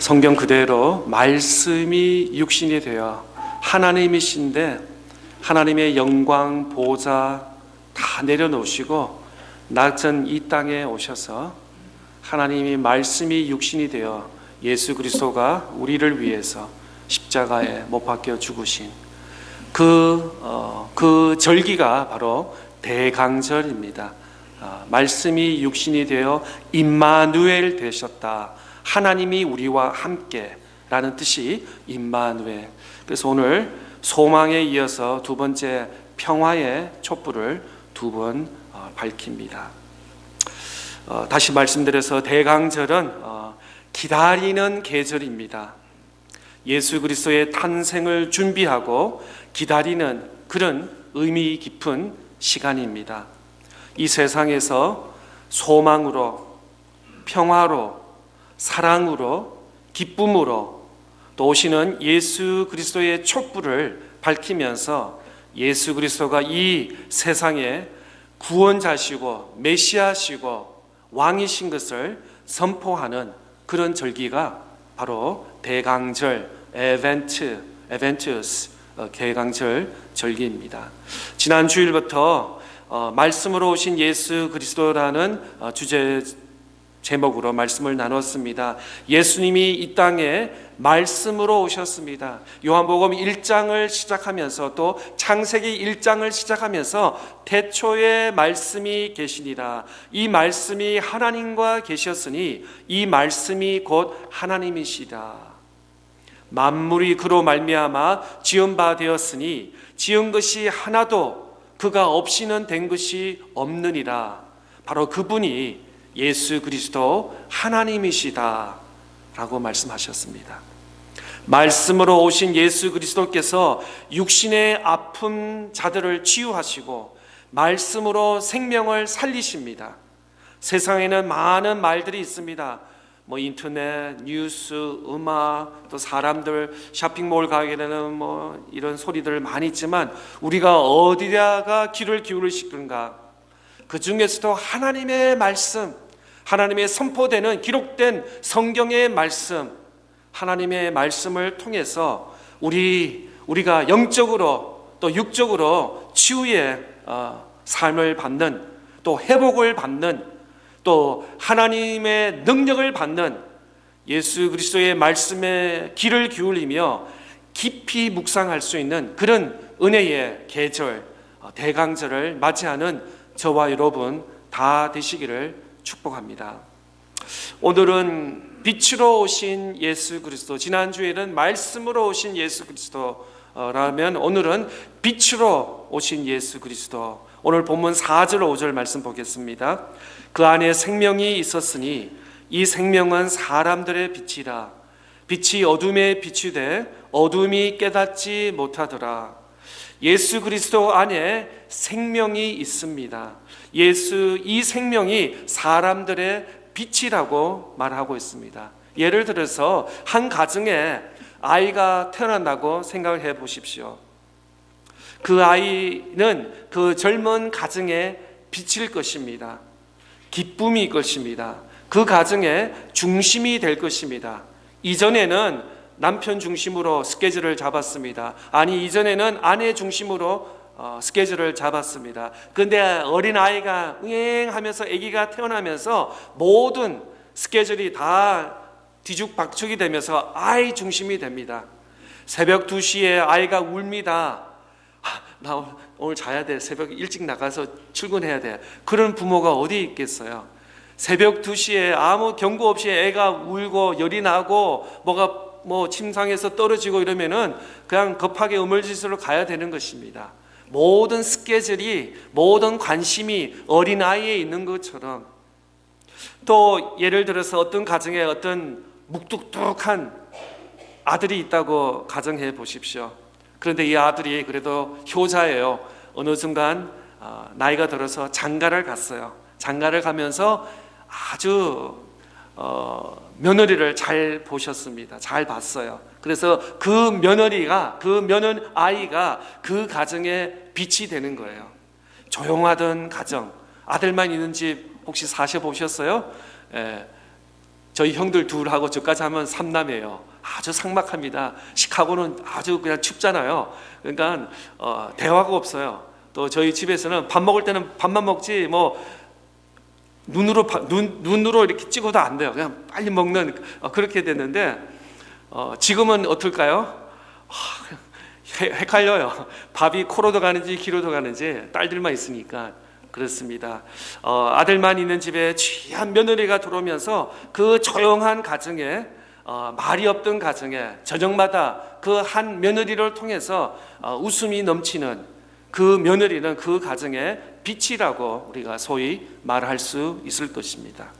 성경 그대로 말씀이 육신이 되어 하나님이신데 하나님의 영광 보좌 다 내려놓으시고 낙전 이 땅에 오셔서 하나님이 말씀이 육신이 되어 예수 그리스도가 우리를 위해서 십자가에 못 박혀 죽으신 그 절기가 바로 대강절입니다. 말씀이 육신이 되어 임마누엘 되셨다. 하나님이 우리와 함께 라는 뜻이 임마누엘. 그래서 오늘 소망에 이어서 두 번째 평화의 촛불을 두 번 밝힙니다. 다시 말씀드려서 대강절은 기다리는 계절입니다. 예수 그리스도의 탄생을 준비하고 기다리는 그런 의미 깊은 시간입니다. 이 세상에서 소망으로, 평화로, 사랑으로, 기쁨으로 또 오시는 예수 그리스도의 촛불을 밝히면서 예수 그리스도가 이 세상에 구원자시고 메시아시고 왕이신 것을 선포하는 그런 절기가 바로 대강절, 에벤트스 대강절 절기입니다. 지난 주일부터 말씀으로 오신 예수 그리스도라는 주제 제목으로 말씀을 나눴습니다. 예수님이 이 땅에 말씀으로 오셨습니다. 요한복음 1장을 시작하면서 또 창세기 1장을 시작하면서 태초에 말씀이 계시니라. 이 말씀이 하나님과 계셨으니 이 말씀이 곧 하나님이시다. 만물이 그로 말미암아 지은 바 되었으니 지은 것이 하나도 그가 없이는 된 것이 없느니라. 바로 그분이 예수 그리스도 하나님이시다 라고 말씀하셨습니다. 말씀으로 오신 예수 그리스도께서 육신의 아픈 자들을 치유하시고 말씀으로 생명을 살리십니다. 세상에는 많은 말들이 있습니다. 인터넷, 뉴스, 음악, 또 사람들 쇼핑몰 가게 되는 이런 소리들 많이 있지만 우리가 어디다가 귀를 기울이실까? 그 중에서도 하나님의 말씀, 하나님의 선포되는 기록된 성경의 말씀, 하나님의 말씀을 통해서 우리가 영적으로 또 육적으로 치유의 삶을 받는, 또 회복을 받는, 또 하나님의 능력을 받는 예수 그리스도의 말씀에 귀를 기울이며 깊이 묵상할 수 있는 그런 은혜의 계절, 대강절을 맞이하는 저와 여러분 다 되시기를 축복합니다. 오늘은 빛으로 오신 예수 그리스도, 지난주에는 말씀으로 오신 예수 그리스도라면 오늘은 빛으로 오신 예수 그리스도. 오늘 본문 4절 5절 말씀 보겠습니다. 그 안에 생명이 있었으니 이 생명은 사람들의 빛이라. 빛이 어둠에 비추되 어둠이 깨닫지 못하더라. 예수 그리스도 안에 생명이 있습니다. 이 생명이 사람들의 빛이라고 말하고 있습니다. 예를 들어서 한 가정에 아이가 태어난다고 생각을 해 보십시오. 그 아이는 그 젊은 가정의 빛일 것입니다. 기쁨일 것입니다. 그 가정의 중심이 될 것입니다. 이전에는 남편 중심으로 스케줄을 잡았습니다. 아니, 이전에는 아내 중심으로 스케줄을 잡았습니다. 그런데 어린아이가 응행하면서 아기가 태어나면서 모든 스케줄이 다 뒤죽박죽이 되면서 아이 중심이 됩니다. 새벽 2시에 아이가 울입니다. 나 오늘 자야 돼. 새벽 일찍 나가서 출근해야 돼. 그런 부모가 어디 있겠어요? 새벽 2시에 아무 경고 없이 애가 울고 열이 나고 침상에서 떨어지고 이러면은 그냥 급하게 의물지수로 가야 되는 것입니다. 모든 스케줄이, 모든 관심이 어린아이에 있는 것처럼, 또 예를 들어서 어떤 가정에 어떤 묵뚝뚝한 아들이 있다고 가정해 보십시오. 그런데 이 아들이 그래도 효자예요. 어느 순간 나이가 들어서 장가를 갔어요. 장가를 가면서 아주 며느리를 잘 보셨습니다. 잘 봤어요. 그래서 그 아이가 그 가정의 빛이 되는 거예요. 조용하던 가정, 아들만 있는 집 혹시 사셔보셨어요? 저희 형들 둘하고 저까지 하면 3남이에요. 아주 삭막합니다. 시카고는 아주 그냥 춥잖아요. 그러니까 대화가 없어요. 또 저희 집에서는 밥 먹을 때는 밥만 먹지 뭐 눈으로 이렇게 찍어도 안 돼요. 그냥 빨리 먹는 그렇게 됐는데 지금은 어떨까요? 헷갈려요. 밥이 코로도 가는지 귀로도 가는지 딸들만 있으니까 그렇습니다. 아들만 있는 집에 귀한 며느리가 들어오면서 그 조용한 가정에 말이 없던 가정에 저녁마다 그 한 며느리를 통해서 웃음이 넘치는 그 며느리는 그 가정의 빛이라고 우리가 소위 말할 수 있을 것입니다.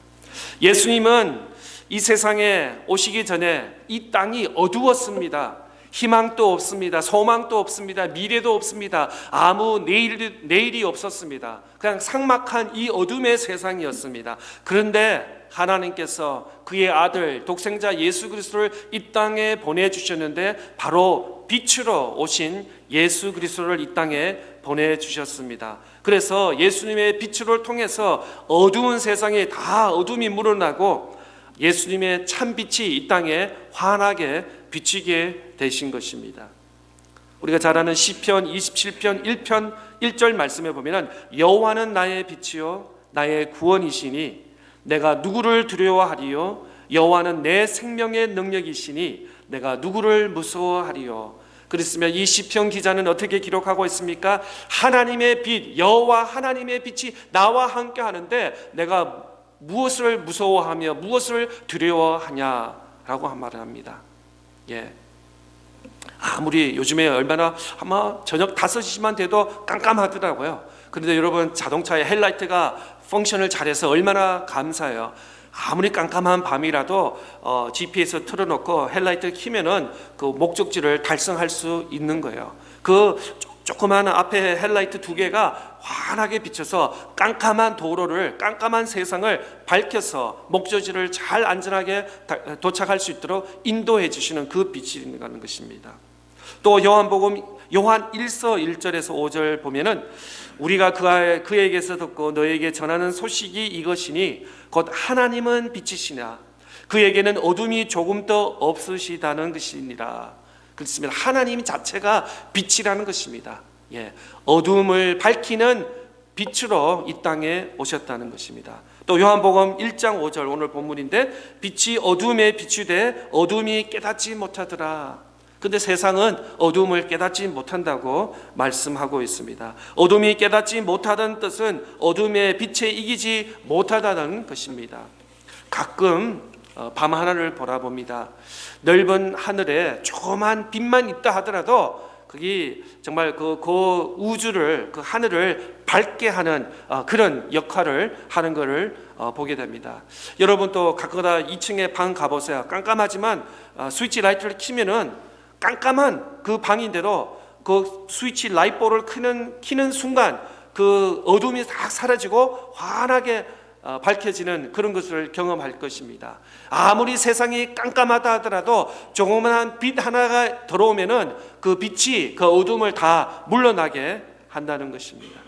예수님은 이 세상에 오시기 전에 이 땅이 어두웠습니다. 희망도 없습니다. 소망도 없습니다. 미래도 없습니다. 아무 내일이 없었습니다. 그냥 삭막한 이 어둠의 세상이었습니다. 그런데 하나님께서 그의 아들 독생자 예수 그리스도를 이 땅에 보내주셨는데 바로 빛으로 오신 예수 그리스도를 이 땅에 보내주셨습니다. 그래서 예수님의 빛을 통해서 어두운 세상에 다 어둠이 물러나고 예수님의 참빛이 이 땅에 환하게 비치게 되신 것입니다. 우리가 잘 아는 시편 27편 1편 1절 말씀에 보면 여호와는 나의 빛이요 나의 구원이시니 내가 누구를 두려워하리요 여호와는 내 생명의 능력이시니 내가 누구를 무서워하리요. 그랬으면 이 시편 기자는 어떻게 기록하고 있습니까? 하나님의 빛, 여호와 하나님의 빛이 나와 함께 하는데 내가 무엇을 무서워하며 무엇을 두려워하냐라고 말을 합니다. 예. 아무리 요즘에 얼마나 아마 저녁 5시만 돼도 깜깜하더라고요. 그런데 여러분 자동차의 헬라이트가 펑션을 잘해서 얼마나 감사해요. 아무리 깜깜한 밤이라도 GPS 틀어놓고 헬라이트를 켜면은 그 목적지를 달성할 수 있는 거예요. 그 조그마한 앞에 헬라이트 2개가 환하게 비쳐서 깜깜한 도로를 깜깜한 세상을 밝혀서 목적지를 잘 안전하게 도착할 수 있도록 인도해 주시는 그 빛이라는 것입니다. 또 요한복음 요한 1서 1절에서 5절 보면은 우리가 그에게서 듣고 너에게 전하는 소식이 이것이니 곧 하나님은 빛이시나 그에게는 어둠이 조금 더 없으시다는 것이니라. 그렇습니다. 하나님 자체가 빛이라는 것입니다. 예, 어둠을 밝히는 빛으로 이 땅에 오셨다는 것입니다. 또 요한복음 1장 5절 오늘 본문인데 빛이 어둠에 비추되 어둠이 깨닫지 못하더라. 근데 세상은 어둠을 깨닫지 못한다고 말씀하고 있습니다. 어둠이 깨닫지 못하다는 뜻은 어둠의 빛에 이기지 못하다는 것입니다. 가끔 밤 하늘을 바라봅니다. 넓은 하늘에 조그만 빛만 있다 하더라도 그게 정말 그 우주를 그 하늘을 밝게 하는 그런 역할을 하는 것을 보게 됩니다. 여러분 또 가끔가다 2층에 방 가보세요. 깜깜하지만 스위치 라이트를 켜면은 깜깜한 그 방인데도 그 스위치 라이트볼을 켜는 순간 그 어둠이 다 사라지고 환하게 밝혀지는 그런 것을 경험할 것입니다. 아무리 세상이 깜깜하다 하더라도 조그만한 빛 하나가 들어오면은 그 빛이 그 어둠을 다 물러나게 한다는 것입니다.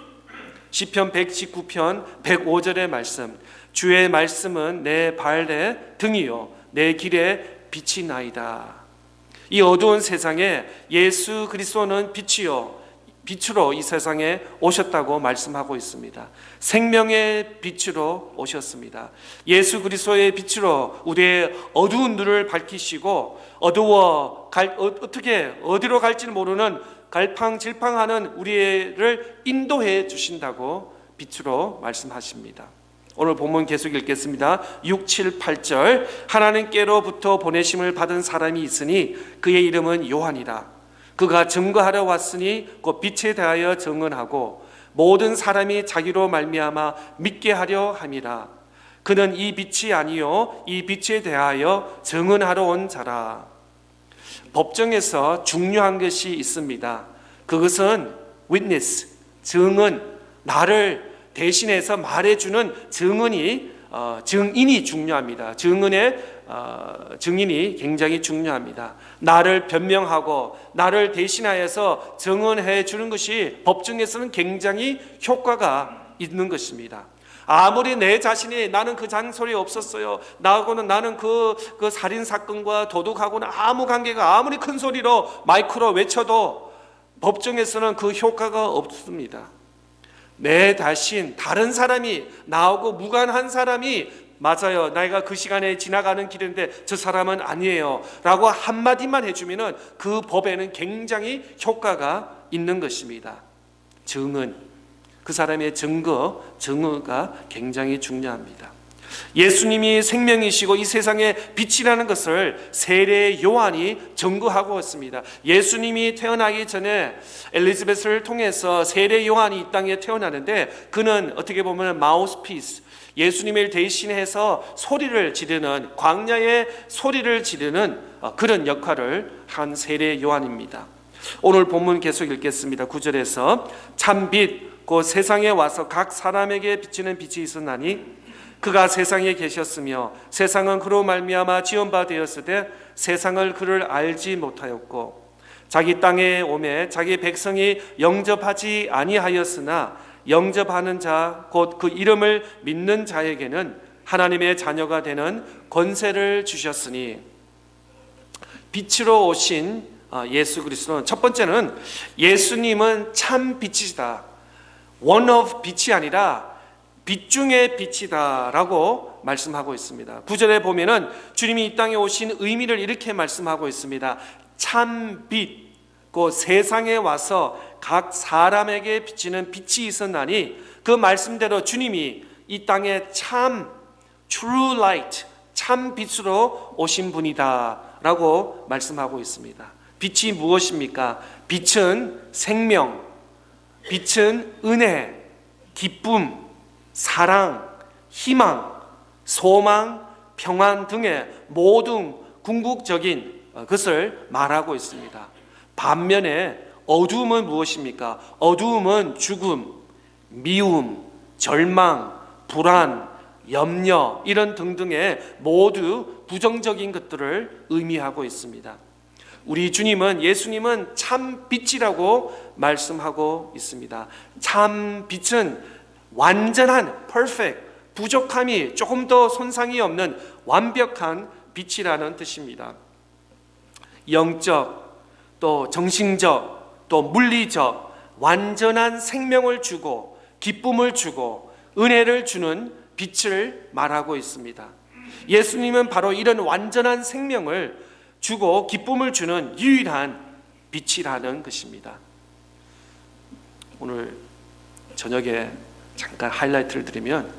시편 119편 105절의 말씀 주의 말씀은 내 발의 등이요 내 길에 빛이 나이다. 이 어두운 세상에 예수 그리스도는 빛이요 빛으로 이 세상에 오셨다고 말씀하고 있습니다. 생명의 빛으로 오셨습니다. 예수 그리스도의 빛으로 우리의 어두운 눈을 밝히시고 어떻게 어디로 갈지는 모르는 갈팡질팡하는 우리를 인도해 주신다고 빛으로 말씀하십니다. 오늘 본문 계속 읽겠습니다. 6, 7, 8절 하나님께로부터 보내심을 받은 사람이 있으니 그의 이름은 요한이라. 그가 증거하러 왔으니 곧 빛에 대하여 증언하고 모든 사람이 자기로 말미암아 믿게 하려 함이라. 그는 이 빛이 아니요 이 빛에 대하여 증언하러 온 자라. 법정에서 중요한 것이 있습니다. 그것은 witness, 증언, 나를 대신해서 말해주는 증인이 중요합니다. 증인이 굉장히 중요합니다. 나를 변명하고 나를 대신하여서 증언해 주는 것이 법정에서는 굉장히 효과가 있는 것입니다. 아무리 내 자신이 나는 그 잔소리 없었어요, 나는 그 살인 사건과 도둑하고는 아무 관계가, 아무리 큰 소리로 마이크로 외쳐도 법정에서는 그 효과가 없습니다. 내 자신, 다른 사람이, 나하고 무관한 사람이 맞아요, 내가 그 시간에 지나가는 길인데 저 사람은 아니에요 라고 한마디만 해주면 그 법에는 굉장히 효과가 있는 것입니다. 증언, 그 사람의 증거가 굉장히 중요합니다. 예수님이 생명이시고 이 세상의 빛이라는 것을 세례 요한이 증거하고 있습니다. 예수님이 태어나기 전에 엘리자벳을 통해서 세례 요한이 이 땅에 태어나는데, 그는 어떻게 보면 마우스피스, 예수님을 대신해서 소리를 지르는, 광야의 소리를 지르는 그런 역할을 한 세례 요한입니다. 오늘 본문 계속 읽겠습니다. 9절에서 참 빛 곧 세상에 와서 각 사람에게 비치는 빛이 있었나니 그가 세상에 계셨으며 세상은 그로 말미암아 지은 바 되었으되 세상을 그를 알지 못하였고 자기 땅에 오매 자기 백성이 영접하지 아니하였으나 영접하는 자 곧 그 이름을 믿는 자에게는 하나님의 자녀가 되는 권세를 주셨으니, 빛으로 오신 예수 그리스도는, 첫 번째는 예수님은 참 빛이시다, one of 빛이 아니라 빛 중의 빛이다 라고 말씀하고 있습니다. 9절에 보면은 주님이 이 땅에 오신 의미를 이렇게 말씀하고 있습니다. 참 빛, 그 세상에 와서 각 사람에게 비치는 빛이 있었나니, 그 말씀대로 주님이 이 땅에 참 true light, 참 빛으로 오신 분이다 라고 말씀하고 있습니다. 빛이 무엇입니까? 빛은 생명, 빛은 은혜, 기쁨, 사랑, 희망, 소망, 평안 등의 모든 궁극적인 것을 말하고 있습니다. 반면에 어두움은 무엇입니까? 어두움은 죽음, 미움, 절망, 불안, 염려, 이런 등등의 모두 부정적인 것들을 의미하고 있습니다. 우리 주님은, 예수님은 참 빛이라고 말씀하고 있습니다. 참 빛은 완전한 perfect, 부족함이 조금 더 손상이 없는 완벽한 빛이라는 뜻입니다. 영적, 또 정신적, 또 물리적 완전한 생명을 주고 기쁨을 주고 은혜를 주는 빛을 말하고 있습니다. 예수님은 바로 이런 완전한 생명을 주고 기쁨을 주는 유일한 빛이라는 것입니다. 오늘 저녁에 잠깐 하이라이트를 드리면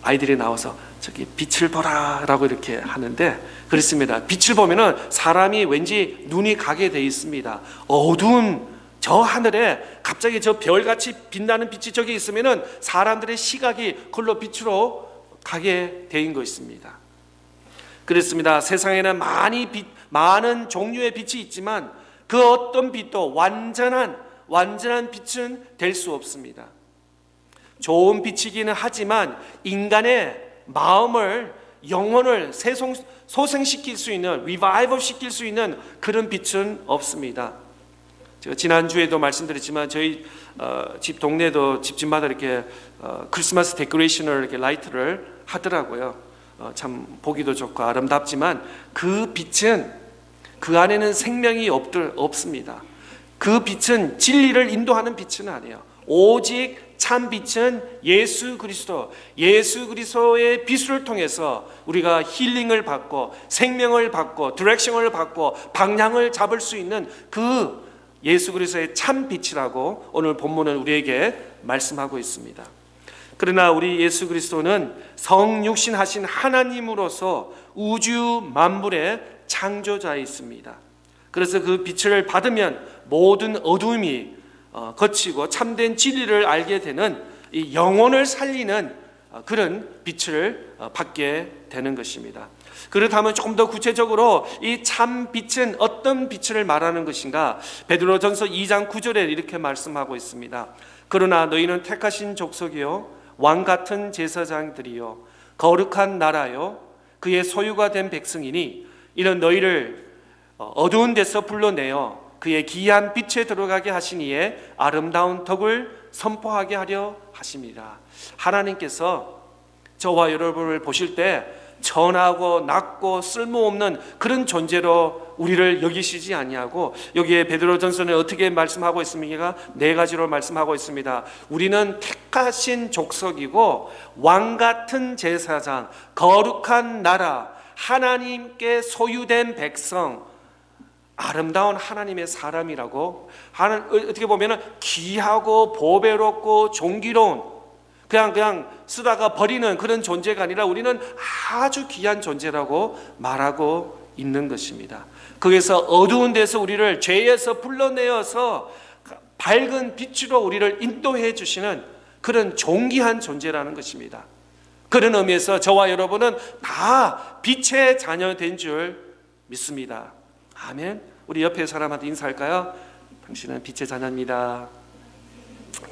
아이들이 나와서 저기 빛을 보라 라고 이렇게 하는데, 그렇습니다. 빛을 보면은 사람이 왠지 눈이 가게 돼 있습니다. 어두운 저 하늘에 갑자기 저 별같이 빛나는 빛이 저기 있으면은 사람들의 시각이 그걸로 빛으로 가게 되는 것입니다. 그렇습니다. 세상에는 많은 종류의 빛이 있지만 그 어떤 빛도 완전한 빛은 될 수 없습니다. 좋은 빛이기는 하지만 인간의 마음을, 영혼을 소생시킬 수 있는, 리바이벌 시킬 수 있는 그런 빛은 없습니다. 제가 지난주에도 말씀드렸지만 저희 집 동네도 집집마다 이렇게 크리스마스 데코레이션을 이렇게 라이트를 하더라고요. 참 보기도 좋고 아름답지만 그 빛은, 그 안에는 생명이 없습니다. 그 빛은 진리를 인도하는 빛은 아니에요. 오직 참 빛은 예수 그리스도의 빛을 통해서 우리가 힐링을 받고 생명을 받고 디렉션을 받고 방향을 잡을 수 있는 그 예수 그리스도의 참 빛이라고 오늘 본문은 우리에게 말씀하고 있습니다. 그러나 우리 예수 그리스도는 성육신하신 하나님으로서 우주 만물의 창조자이십니다. 그래서 그 빛을 받으면 모든 어둠이 거치고 참된 진리를 알게 되는, 이 영혼을 살리는 그런 빛을 받게 되는 것입니다. 그렇다면 조금 더 구체적으로 이 참 빛은 어떤 빛을 말하는 것인가? 베드로전서 2장 9절에 이렇게 말씀하고 있습니다. 그러나 너희는 택하신 족속이요 왕 같은 제사장들이요 거룩한 나라요 그의 소유가 된 백성이니 이는 너희를 어두운 데서 불러내어 그의 기이한 빛에 들어가게 하신 이의 아름다운 덕을 선포하게 하려 하십니다. 하나님께서 저와 여러분을 보실 때 천하고 낮고 쓸모없는 그런 존재로 우리를 여기시지 아니하고, 여기에 베드로전서는 어떻게 말씀하고 있습니까? 4가지로 말씀하고 있습니다. 우리는 택하신 족속이고 왕같은 제사장, 거룩한 나라, 하나님께 소유된 백성, 아름다운 하나님의 사람이라고. 어떻게 보면 귀하고 보배롭고 존귀로운, 그냥 쓰다가 버리는 그런 존재가 아니라 우리는 아주 귀한 존재라고 말하고 있는 것입니다. 거기서 어두운 데서 우리를 죄에서 불러내어서 밝은 빛으로 우리를 인도해 주시는 그런 존귀한 존재라는 것입니다. 그런 의미에서 저와 여러분은 다 빛의 자녀된 줄 믿습니다. 아멘. 우리 옆에 사람한테 인사할까요? 당신은 빛의 자녀입니다.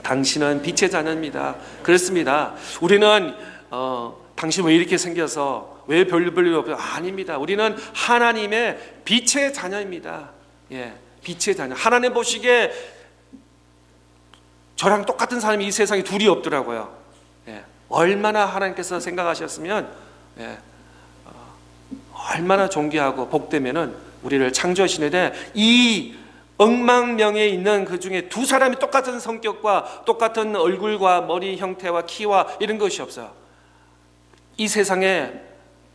당신은 빛의 자녀입니다. 그렇습니다. 우리는 당신 왜 이렇게 생겨서 왜 별일 없어요? 아닙니다. 우리는 하나님의 빛의 자녀입니다. 예, 빛의 자녀. 하나님 보시기에 저랑 똑같은 사람이 이 세상에 둘이 없더라고요. 예, 얼마나 하나님께서 생각하셨으면, 예, 얼마나 존귀하고 복되면은 우리를 창조하시는데, 이 억만명에 있는 그 중에 두 사람이 똑같은 성격과 똑같은 얼굴과 머리 형태와 키와 이런 것이 없어요. 이 세상에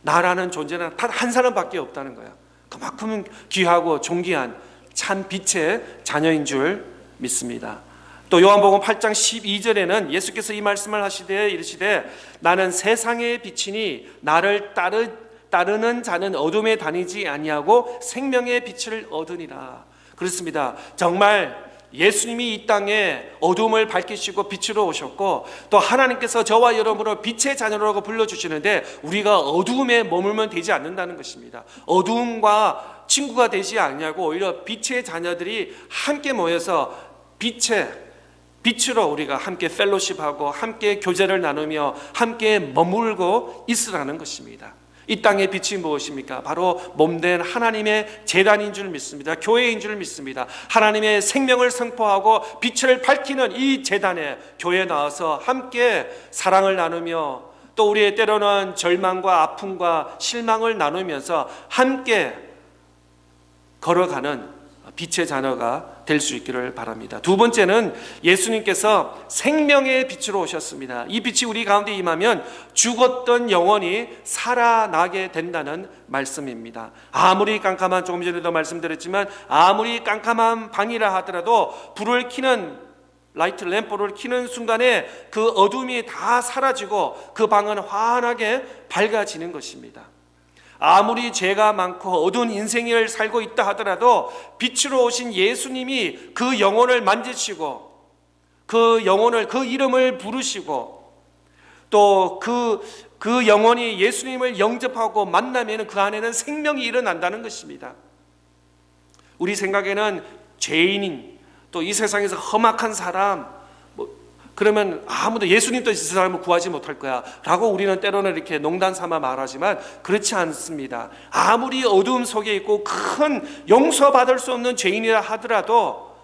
나라는 존재는 단 한 사람밖에 없다는 거예요. 그만큼 귀하고 존귀한 참 빛의 자녀인 줄 믿습니다. 또 요한복음 8장 12절에는 예수께서 이 말씀을 하시되 이르시되 나는 세상의 빛이니 나를 따르는 자는 어둠에 다니지 아니하고 생명의 빛을 얻으니라. 그렇습니다. 정말 예수님이 이 땅에 어둠을 밝히시고 빛으로 오셨고, 또 하나님께서 저와 여러분을 빛의 자녀라고 불러주시는데 우리가 어두움에 머물면 되지 않는다는 것입니다. 어두움과 친구가 되지 않냐고 오히려 빛의 자녀들이 함께 모여서 빛으로 우리가 함께 펠로십하고 함께 교제를 나누며 함께 머물고 있으라는 것입니다. 이 땅의 빛이 무엇입니까? 바로 몸된 하나님의 제단인 줄 믿습니다. 교회인 줄 믿습니다. 하나님의 생명을 선포하고 빛을 밝히는 이 제단에 교회에 나와서 함께 사랑을 나누며 또 우리의 때로는 절망과 아픔과 실망을 나누면서 함께 걸어가는 빛의 자녀가 될 수 있기를 바랍니다. 두 번째는 예수님께서 생명의 빛으로 오셨습니다. 이 빛이 우리 가운데 임하면 죽었던 영혼이 살아나게 된다는 말씀입니다. 아무리 깜깜한, 조금 전에도 말씀드렸지만 아무리 깜깜한 방이라 하더라도 불을 켜는 라이트 램프를 켜는 순간에 그 어둠이 다 사라지고 그 방은 환하게 밝아지는 것입니다. 아무리 죄가 많고 어두운 인생을 살고 있다 하더라도 빛으로 오신 예수님이 그 영혼을 만지시고 그 영혼을, 그 이름을 부르시고 또 그 영혼이 예수님을 영접하고 만나면 그 안에는 생명이 일어난다는 것입니다. 우리 생각에는 죄인인, 또 이 세상에서 험악한 사람, 그러면 아무도 예수님도 이 사람을 구하지 못할 거야 라고 우리는 때로는 이렇게 농담 삼아 말하지만 그렇지 않습니다. 아무리 어두움 속에 있고 큰 용서받을 수 없는 죄인이라 하더라도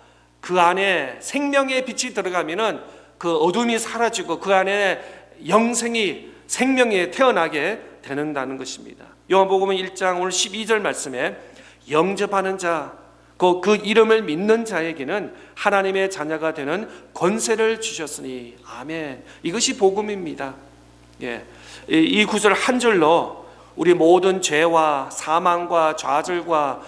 그 안에 생명의 빛이 들어가면은 그 어둠이 사라지고 그 안에 영생이, 생명이 태어나게 되는다는 것입니다. 요한복음 1장 오늘 12절 말씀에 영접하는 자, 그 이름을 믿는 자에게는 하나님의 자녀가 되는 권세를 주셨으니, 아멘. 이것이 복음입니다. 예. 이 구절 한 절로 우리 모든 죄와 사망과 좌절과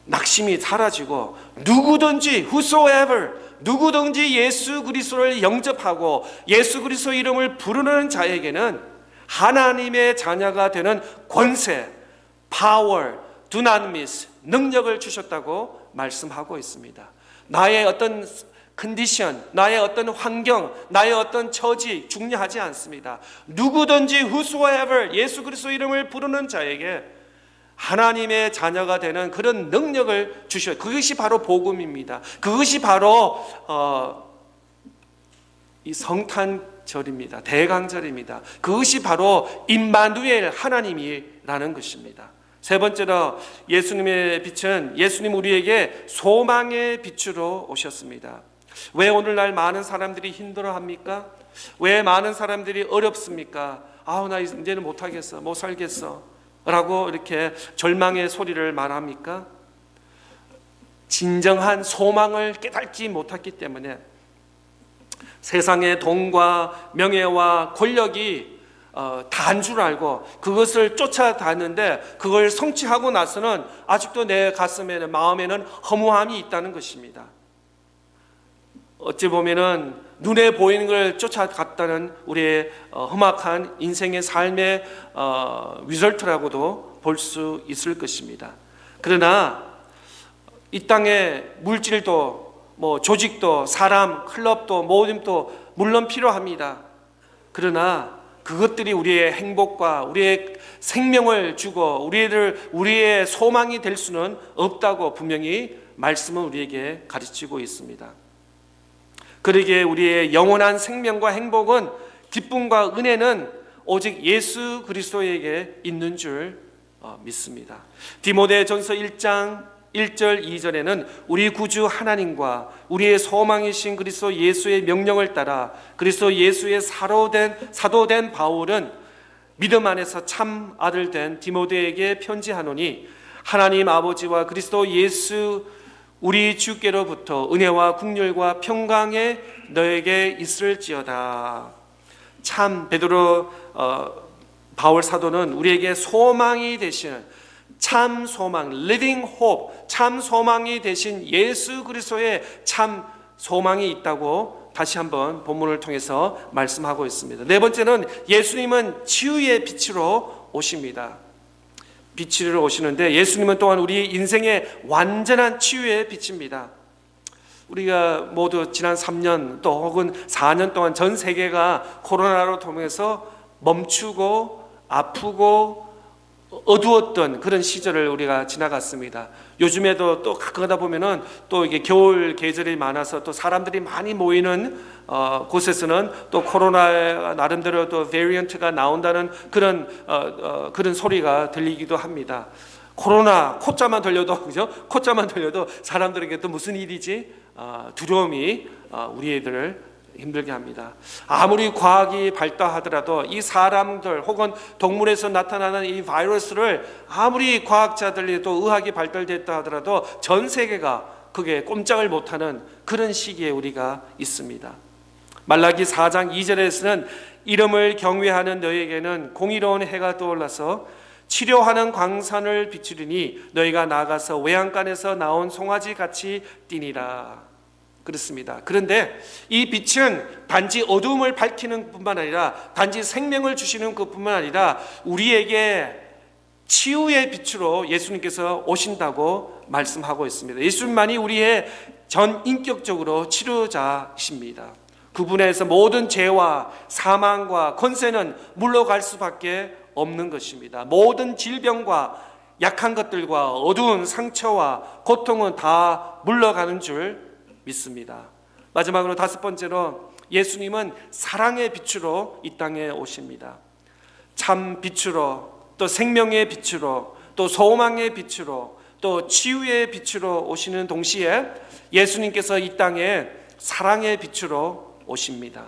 낙심이 사라지고 누구든지 whosoever, 누구든지 예수 그리스도를 영접하고 예수 그리스도 이름을 부르는 자에게는 하나님의 자녀가 되는 권세, power, dunamis, 능력을 주셨다고 말씀하고 있습니다. 나의 어떤 컨디션, 나의 어떤 환경, 나의 어떤 처지 중요하지 않습니다. 누구든지 whosoever, 예수 그리스도 이름을 부르는 자에게 하나님의 자녀가 되는 그런 능력을 주셔요. 그것이 바로 복음입니다. 그것이 바로 이 성탄절입니다. 대강절입니다. 그것이 바로 임마누엘 하나님이라는 것입니다. 세 번째로 예수님의 빛은, 예수님 우리에게 소망의 빛으로 오셨습니다. 왜 오늘날 많은 사람들이 힘들어합니까? 왜 많은 사람들이 어렵습니까? 아우, 나 이제는 못하겠어, 못 살겠어 라고 이렇게 절망의 소리를 말합니까? 진정한 소망을 깨닫지 못했기 때문에 세상의 돈과 명예와 권력이 다인 줄 알고 그것을 쫓아다녔는데 그걸 성취하고 나서는 아직도 내 가슴에는, 마음에는 허무함이 있다는 것입니다. 어찌 보면은 눈에 보이는 걸 쫓아갔다는 우리의 험악한 인생의 삶의 리절트라고도 볼 수 있을 것입니다. 그러나 이 땅에 물질도 조직도 사람, 클럽도 모임도 물론 필요합니다. 그러나 그것들이 우리의 행복과 우리의 생명을 주고 우리의 소망이 될 수는 없다고 분명히 말씀은 우리에게 가르치고 있습니다. 그러기에 우리의 영원한 생명과 행복은, 기쁨과 은혜는 오직 예수 그리스도에게 있는 줄 믿습니다. 디모데전서 1장 1절 2절에는 우리 구주 하나님과 우리의 소망이신 그리스도 예수의 명령을 따라 그리스도 예수의 사도된 바울은 믿음 안에서 참 아들 된 디모데에게 편지하노니, 하나님 아버지와 그리스도 예수 우리 주께로부터 은혜와 긍휼과 평강에 너에게 있을지어다. 참 베드로 바울 사도는 우리에게 소망이 되시는 참 소망, living hope, 참 소망이 되신 예수 그리스도의 참 소망이 있다고 다시 한번 본문을 통해서 말씀하고 있습니다. 네 번째는 예수님은 치유의 빛으로 오십니다. 빛으로 오시는데 예수님은 또한 우리 인생의 완전한 치유의 빛입니다. 우리가 모두 지난 3년 또 혹은 4년 동안 전 세계가 코로나로 통해서 멈추고 아프고 어두웠던 그런 시절을 우리가 지나갔습니다. 요즘에도 또 가끔 하다 보면은 또 이게 겨울 계절이 많아서 또 사람들이 많이 모이는 곳에서는 또 코로나 나름대로 또 베리언트가 나온다는 그런 소리가 들리기도 합니다. 코로나 코자만 들려도, 그죠? 코자만 들려도 사람들에게 또 무슨 일이지? 두려움이 우리 애들을 힘들게 합니다. 아무리 과학이 발달하더라도 이 사람들 혹은 동물에서 나타나는 이 바이러스를 아무리 과학자들이 또 의학이 발달됐다 하더라도 전 세계가 그게 꼼짝을 못하는 그런 시기에 우리가 있습니다. 말라기 4장 2절에서는 이름을 경외하는 너에게는 공의로운 해가 떠올라서 치료하는 광선을 비추리니 너희가 나가서 외양간에서 나온 송아지 같이 뛰니라. 그렇습니다. 그런데 이 빛은 단지 어두움을 밝히는 뿐만 아니라, 단지 생명을 주시는 것뿐만 아니라 우리에게 치유의 빛으로 예수님께서 오신다고 말씀하고 있습니다. 예수님만이 우리의 전 인격적으로 치료자이십니다. 그분에서 모든 죄와 사망과 권세는 물러갈 수밖에 없는 것입니다. 모든 질병과 약한 것들과 어두운 상처와 고통은 다 물러가는 줄 믿습니다. 마지막으로 다섯 번째로 예수님은 사랑의 빛으로 이 땅에 오십니다. 참 빛으로, 또 생명의 빛으로, 또 소망의 빛으로, 또 치유의 빛으로 오시는 동시에 예수님께서 이 땅에 사랑의 빛으로 오십니다.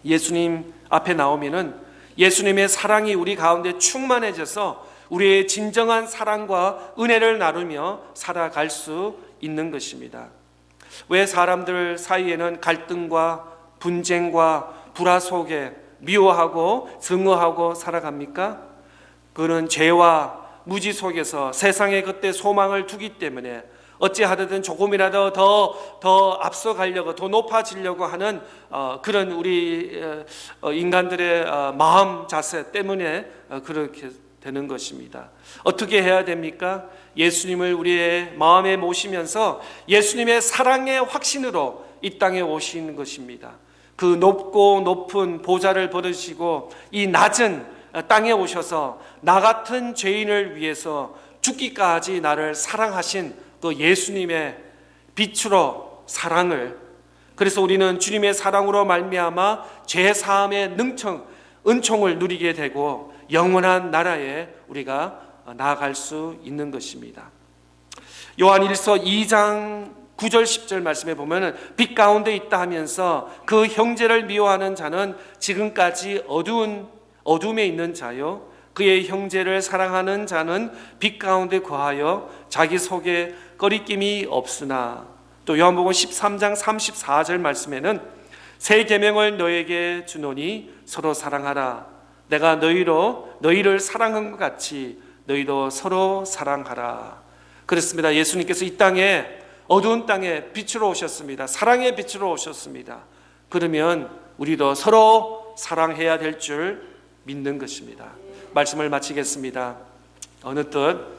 예수님 앞에 나오면은 예수님의 사랑이 우리 가운데 충만해져서 우리의 진정한 사랑과 은혜를 나누며 살아갈 수 있는 것입니다. 왜 사람들 사이에는 갈등과 분쟁과 불화 속에 미워하고 증오하고 살아갑니까? 그는 죄와 무지 속에서 세상에 그때 소망을 두기 때문에 어찌하든 조금이라도 더 앞서가려고, 더 높아지려고 하는 그런 우리 인간들의 마음 자세 때문에 그렇게 되는 것입니다. 어떻게 해야 됩니까? 예수님을 우리의 마음에 모시면서 예수님의 사랑의 확신으로 이 땅에 오시는 것입니다. 그 높고 높은 보좌를 버리시고 이 낮은 땅에 오셔서 나 같은 죄인을 위해서 죽기까지 나를 사랑하신 그 예수님의 빛으로 사랑을, 그래서 우리는 주님의 사랑으로 말미암아 죄 사함의 은총을 누리게 되고 영원한 나라에 우리가 나아갈 수 있는 것입니다. 요한 1서 2장 9절 10절 말씀에 보면은 빛 가운데 있다 하면서 그 형제를 미워하는 자는 지금까지 어둠에 있는 자요, 그의 형제를 사랑하는 자는 빛 가운데 거하여 자기 속에 꺼리낌이 없으나, 또 요한복음 13장 34절 말씀에는 새 계명을 너에게 주노니 서로 사랑하라. 내가 너희를 사랑한 것 같이 너희도 서로 사랑하라. 그렇습니다. 예수님께서 이 땅에, 어두운 땅에 빛으로 오셨습니다. 사랑의 빛으로 오셨습니다. 그러면 우리도 서로 사랑해야 될 줄 믿는 것입니다. 말씀을 마치겠습니다. 어느덧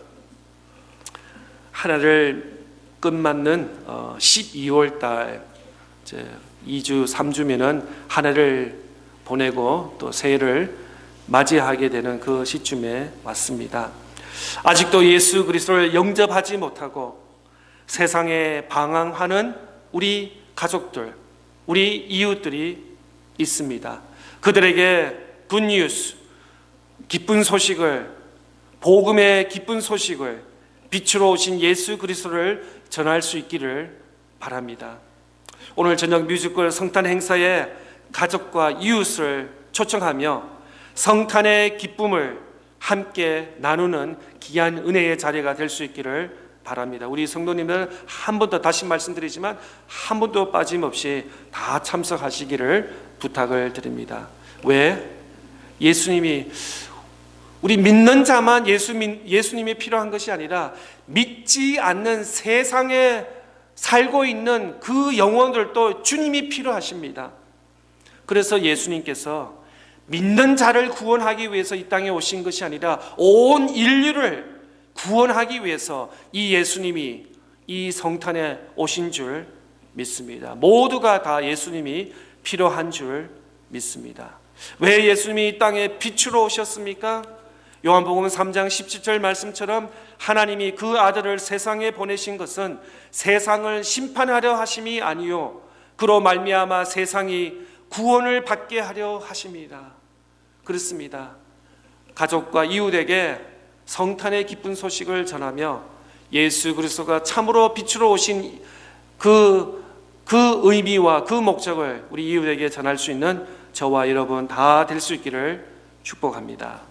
하나를 끝맞는 12월 달, 이제 2주 3주면은 한 해를 보내고 또 새해를 맞이하게 되는 그 시점에 왔습니다. 아직도 예수 그리스도를 영접하지 못하고 세상에 방황하는 우리 가족들, 우리 이웃들이 있습니다. 그들에게 굿뉴스, 기쁜 소식을, 복음의 기쁜 소식을, 빛으로 오신 예수 그리스도를 전할 수 있기를 바랍니다. 오늘 저녁 뮤지컬 성탄 행사에 가족과 이웃을 초청하며 성탄의 기쁨을 함께 나누는 귀한 은혜의 자리가 될 수 있기를 바랍니다. 우리 성도님들 한 번 더 다시 말씀드리지만 한 번도 빠짐없이 다 참석하시기를 부탁을 드립니다. 왜? 예수님이, 우리 믿는 자만 예수님이 필요한 것이 아니라 믿지 않는 세상에 살고 있는 그 영혼들도 주님이 필요하십니다. 그래서 예수님께서 믿는 자를 구원하기 위해서 이 땅에 오신 것이 아니라 온 인류를 구원하기 위해서 이 예수님이 이 성탄에 오신 줄 믿습니다. 모두가 다 예수님이 필요한 줄 믿습니다. 왜 예수님이 이 땅에 빛으로 오셨습니까? 요한복음 3장 17절 말씀처럼 하나님이 그 아들을 세상에 보내신 것은 세상을 심판하려 하심이 아니요 그로 말미암아 세상이 구원을 받게 하려 하심이라. 그렇습니다. 가족과 이웃에게 성탄의 기쁜 소식을 전하며 예수 그리스도가 참으로 빛으로 오신 그 의미와 그 목적을 우리 이웃에게 전할 수 있는 저와 여러분 다 될 수 있기를 축복합니다.